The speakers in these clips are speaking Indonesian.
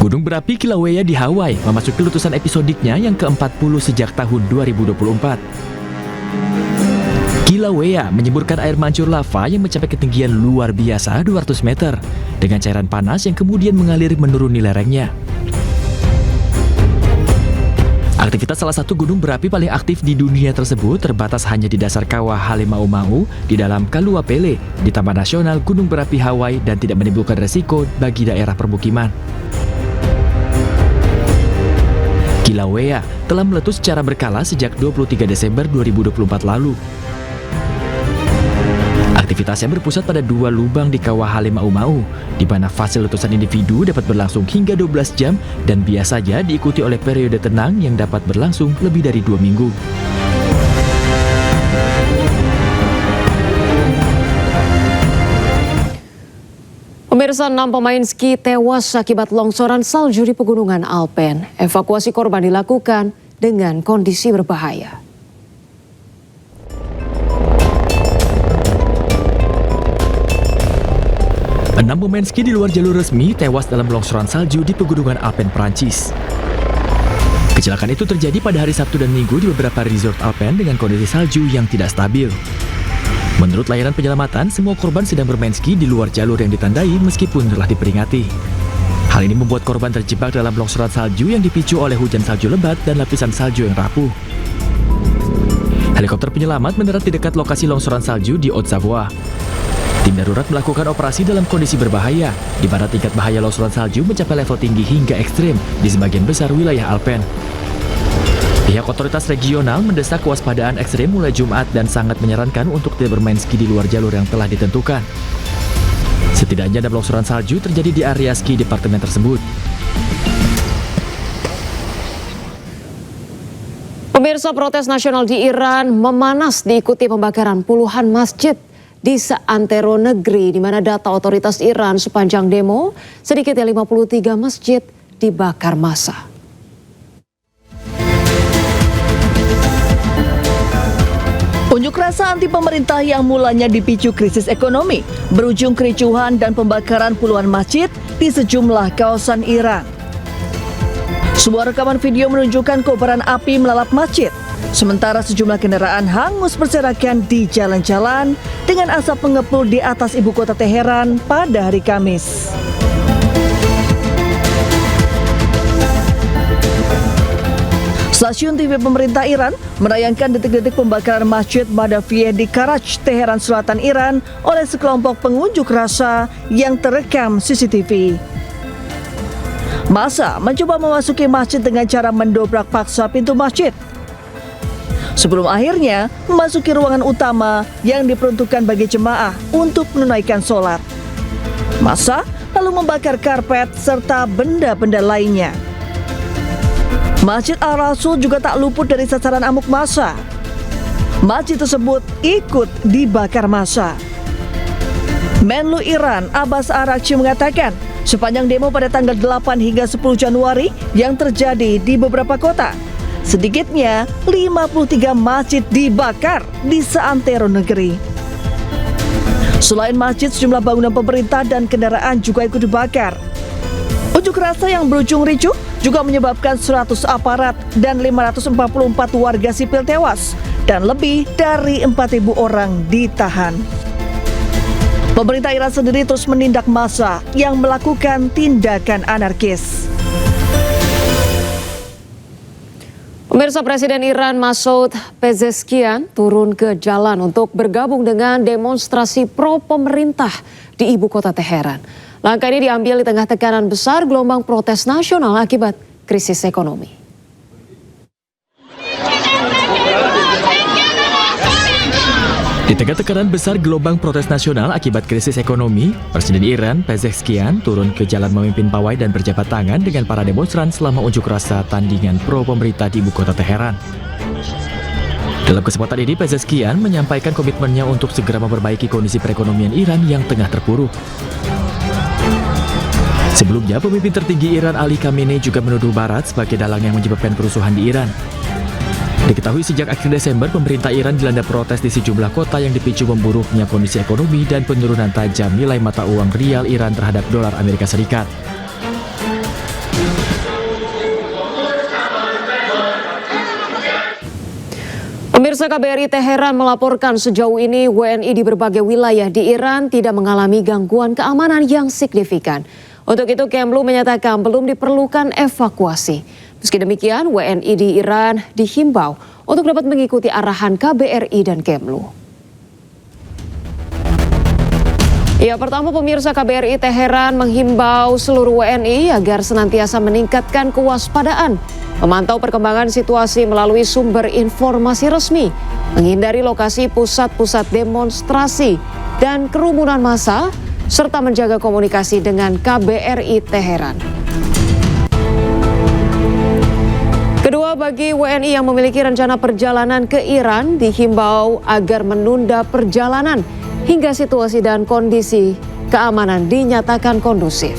Gunung berapi Kilauea di Hawaii memasuki letusan episodiknya yang ke-40 sejak tahun 2024. Kilauea menyemburkan air mancur lava yang mencapai ketinggian luar biasa 200 meter dengan cairan panas yang kemudian mengalir menuruni lerengnya. Aktivitas salah satu gunung berapi paling aktif di dunia tersebut terbatas hanya di dasar kawah Halemaumau di dalam Kaluapele di Taman Nasional Gunung Berapi Hawaii dan tidak menimbulkan resiko bagi daerah permukiman. Kilauea telah meletus secara berkala sejak 23 Desember 2024 lalu. Aktivitasnya berpusat pada 2 lubang di kawah Halemaumau, di mana fase letusan individu dapat berlangsung hingga 12 jam dan biasanya diikuti oleh periode tenang yang dapat berlangsung lebih dari 2 minggu. Pemirsa, 6 pemain ski tewas akibat longsoran salju di pegunungan Alpen. Evakuasi korban dilakukan dengan kondisi berbahaya. 6 pemain ski di luar jalur resmi tewas dalam longsoran salju di pegunungan Alpen, Prancis. Kecelakaan itu terjadi pada hari Sabtu dan Minggu di beberapa resort Alpen dengan kondisi salju yang tidak stabil. Menurut layanan penyelamatan, semua korban sedang bermain ski di luar jalur yang ditandai meskipun telah diperingati. Hal ini membuat korban terjebak dalam longsoran salju yang dipicu oleh hujan salju lebat dan lapisan salju yang rapuh. Helikopter penyelamat mendarat di dekat lokasi longsoran salju di Haute-Savoie. Tim darurat melakukan operasi dalam kondisi berbahaya, di mana tingkat bahaya longsoran salju mencapai level tinggi hingga ekstrim di sebagian besar wilayah Alpen. Pihak otoritas regional mendesak kewaspadaan ekstrim mulai Jumat dan sangat menyarankan untuk tidak bermain ski di luar jalur yang telah ditentukan. Setidaknya 6 longsoran salju terjadi di area ski departemen tersebut. Pemirsa, protes nasional di Iran memanas diikuti pembakaran puluhan masjid di seantero negeri, di mana data otoritas Iran sepanjang demo, sedikitnya 53 masjid dibakar massa. Unjuk rasa anti pemerintah yang mulanya dipicu krisis ekonomi, berujung kericuhan dan pembakaran puluhan masjid di sejumlah kawasan Iran. Sebuah rekaman video menunjukkan kobaran api melalap masjid, sementara sejumlah kendaraan hangus berserakan di jalan-jalan dengan asap mengepul di atas ibu kota Teheran pada hari Kamis. Stasiun TV pemerintah Iran menayangkan detik-detik pembakaran Masjid Madafiyeh di Karaj, Teheran Selatan, Iran oleh sekelompok pengunjuk rasa yang terekam CCTV. Massa mencoba memasuki masjid dengan cara mendobrak paksa pintu masjid, sebelum akhirnya memasuki ruangan utama yang diperuntukkan bagi jemaah untuk menunaikan sholat. Massa lalu membakar karpet serta benda-benda lainnya. Masjid Al-Rasul juga tak luput dari sasaran amuk massa. Masjid tersebut ikut dibakar massa. Menlu Iran Abbas Araghchi mengatakan, sepanjang demo pada tanggal 8 hingga 10 Januari yang terjadi di beberapa kota, sedikitnya 53 masjid dibakar di seantero negeri. Selain masjid, sejumlah bangunan pemerintah dan kendaraan juga ikut dibakar. Unjuk rasa yang berujung ricuh juga menyebabkan 100 aparat dan 544 warga sipil tewas dan lebih dari 4.000 orang ditahan. Pemerintah Iran sendiri terus menindak massa yang melakukan tindakan anarkis. Pemirsa, Presiden Iran Masoud Pezeshkian turun ke jalan untuk bergabung dengan demonstrasi pro pemerintah di ibu kota Teheran. Langkah ini diambil di tengah tekanan besar gelombang protes nasional akibat krisis ekonomi. Di tengah tekanan besar gelombang protes nasional akibat krisis ekonomi, Presiden Iran Pezeshkian turun ke jalan memimpin pawai dan berjabat tangan dengan para demonstran selama unjuk rasa tandingan pro pemerintah di ibu kota Teheran. Dalam kesempatan ini, Pezeshkian menyampaikan komitmennya untuk segera memperbaiki kondisi perekonomian Iran yang tengah terpuruk. Sebelumnya, pemimpin tertinggi Iran Ali Khamenei juga menuduh Barat sebagai dalang yang menyebabkan kerusuhan di Iran. Diketahui sejak akhir Desember, pemerintah Iran dilanda protes di sejumlah kota yang dipicu memburuknya kondisi ekonomi dan penurunan tajam nilai mata uang rial Iran terhadap dolar Amerika Serikat. Pemirsa, KBRI Teheran melaporkan sejauh ini WNI di berbagai wilayah di Iran tidak mengalami gangguan keamanan yang signifikan. Untuk itu, Kemlu menyatakan belum diperlukan evakuasi. Meski demikian, WNI di Iran dihimbau untuk dapat mengikuti arahan KBRI dan Kemlu. Ya, pertama pemirsa, KBRI Teheran menghimbau seluruh WNI agar senantiasa meningkatkan kewaspadaan, memantau perkembangan situasi melalui sumber informasi resmi, menghindari lokasi pusat-pusat demonstrasi dan kerumunan massa, serta menjaga komunikasi dengan KBRI Teheran. Kedua, bagi WNI yang memiliki rencana perjalanan ke Iran dihimbau agar menunda perjalanan hingga situasi dan kondisi keamanan dinyatakan kondusif.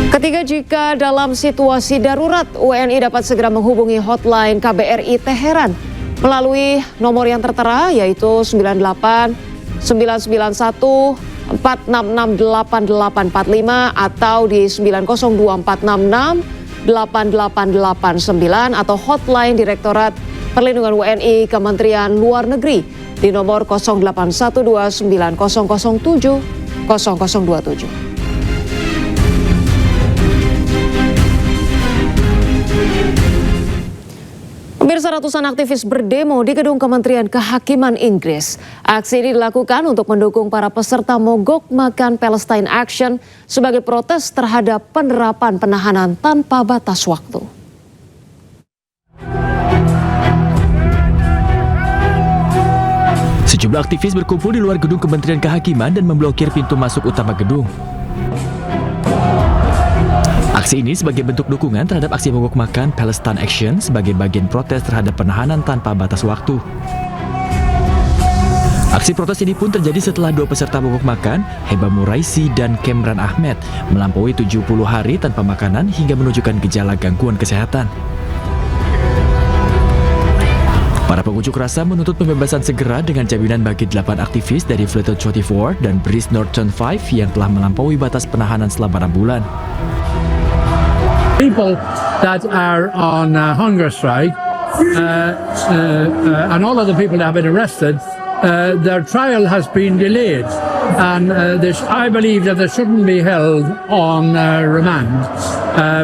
Ketiga, jika dalam situasi darurat, WNI dapat segera menghubungi hotline KBRI Teheran melalui nomor yang tertera yaitu 98 991 4668845 atau di 902 466 8889 atau hotline Direktorat Perlindungan WNI Kementerian Luar Negeri di nomor 0812 9007 0027. Pemirsa, ratusan aktivis berdemo di gedung Kementerian Kehakiman Inggris. Aksi ini dilakukan untuk mendukung para peserta mogok makan Palestine Action sebagai protes terhadap penerapan penahanan tanpa batas waktu. Sejumlah aktivis berkumpul di luar gedung Kementerian Kehakiman dan memblokir pintu masuk utama gedung. Aksi ini sebagai bentuk dukungan terhadap aksi mogok makan Palestine Action sebagai bagian protes terhadap penahanan tanpa batas waktu. Aksi protes ini pun terjadi setelah dua peserta mogok makan, Heba Muraisi dan Kemran Ahmed, melampaui 70 hari tanpa makanan hingga menunjukkan gejala gangguan kesehatan. Para pengunjuk rasa menuntut pembebasan segera dengan jaminan bagi 8 aktivis dari Fleetwood 24 dan Breeze Norton 5 yang telah melampaui batas penahanan selama 6 bulan. People that are on hunger strike and all of the people that have been arrested, their trial has been delayed, and I believe that they shouldn't be held on remand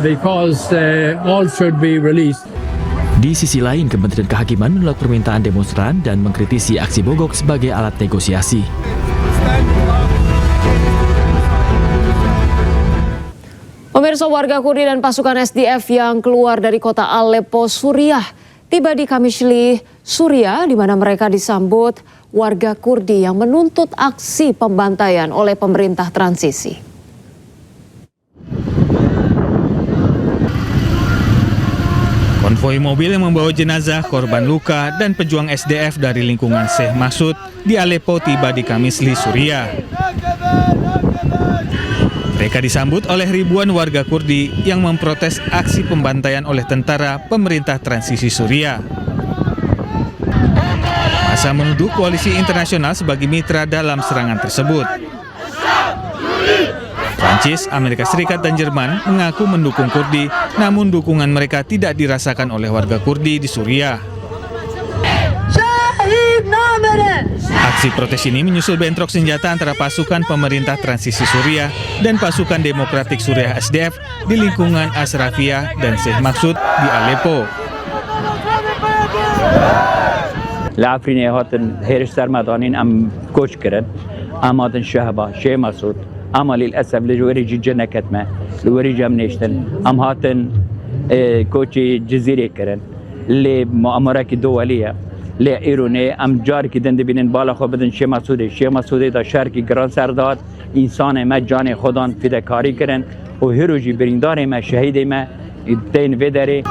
because all should be released. Di sisi lain, Kementerian Kehakiman menolak permintaan demonstran dan mengkritisi aksi mogok sebagai alat negosiasi. Pemirsa, warga Kurdi dan pasukan SDF yang keluar dari kota Aleppo, Suriah, tiba di Kamishli, Suriah, di mana mereka disambut warga Kurdi yang menuntut aksi pembantaian oleh pemerintah transisi. Konvoi mobil yang membawa jenazah, korban luka, dan pejuang SDF dari lingkungan Sheikh Masud di Aleppo tiba di Kamishli, Suriah. Mereka disambut oleh ribuan warga Kurdi yang memprotes aksi pembantaian oleh tentara pemerintah transisi Suriah. Massa menuduh koalisi internasional sebagai mitra dalam serangan tersebut. Prancis, Amerika Serikat, dan Jerman mengaku mendukung Kurdi, namun dukungan mereka tidak dirasakan oleh warga Kurdi di Suriah. Aksi protes ini menyusul bentrok senjata antara pasukan pemerintah transisi Suriah dan pasukan demokratik Suriah SDF di lingkungan Ashrafiyah dan Sheikh Maksud di Aleppo. العفريني هاتن هيرشتر مدانين ام كوش كرن امادن شهبا شي مسعود اما للاسف لجوري جنة كتمه لوري جام نيشتن ام هاتن كوشي جزيره كرن اللي مؤامره دوليه لی ایرانی ام جار کی دنده بینن بالا خو بدن شی مسعود دا شهر کی گران سرداد انسان ما جان خودان فداکاری کردن و هروجی بریندار ما شهید ما دین وداره.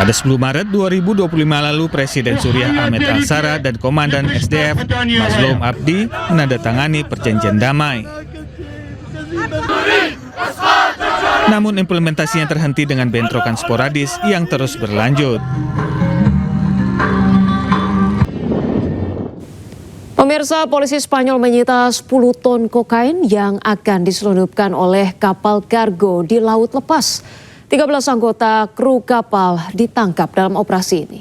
Pada 10 Maret 2025 lalu, Presiden Suriah Ahmed Al-Shara dan Komandan SDF Mazloum Abdi menandatangani perjanjian damai. Namun implementasinya terhenti dengan bentrokan sporadis yang terus berlanjut. Pemirsa, polisi Spanyol menyita 10 ton kokain yang akan diselundupkan oleh kapal kargo di laut lepas. 13 anggota kru kapal ditangkap dalam operasi ini.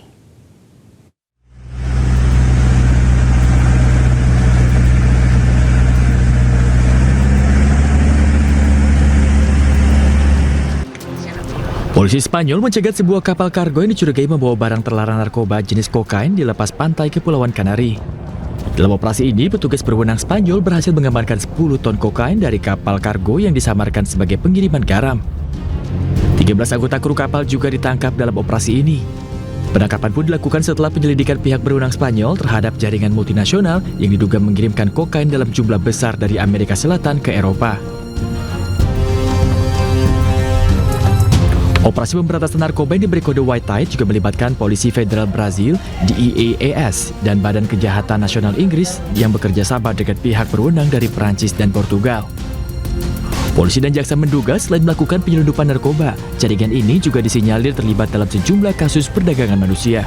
Polisi Spanyol mencegat sebuah kapal kargo yang dicurigai membawa barang terlarang narkoba jenis kokain di lepas pantai Kepulauan Kanari. Dalam operasi ini, petugas berwenang Spanyol berhasil mengamankan 10 ton kokain dari kapal kargo yang disamarkan sebagai pengiriman garam. 13 anggota kru kapal juga ditangkap dalam operasi ini. Penangkapan pun dilakukan setelah penyelidikan pihak berwenang Spanyol terhadap jaringan multinasional yang diduga mengirimkan kokain dalam jumlah besar dari Amerika Selatan ke Eropa. Operasi pemberantasan narkoba yang diberi kode White Tide juga melibatkan Polisi Federal Brazil, DEAS, dan Badan Kejahatan Nasional Inggris yang bekerja sama dengan pihak berwenang dari Perancis dan Portugal. Polisi dan jaksa menduga selain melakukan penyelundupan narkoba, jaringan ini juga disinyalir terlibat dalam sejumlah kasus perdagangan manusia.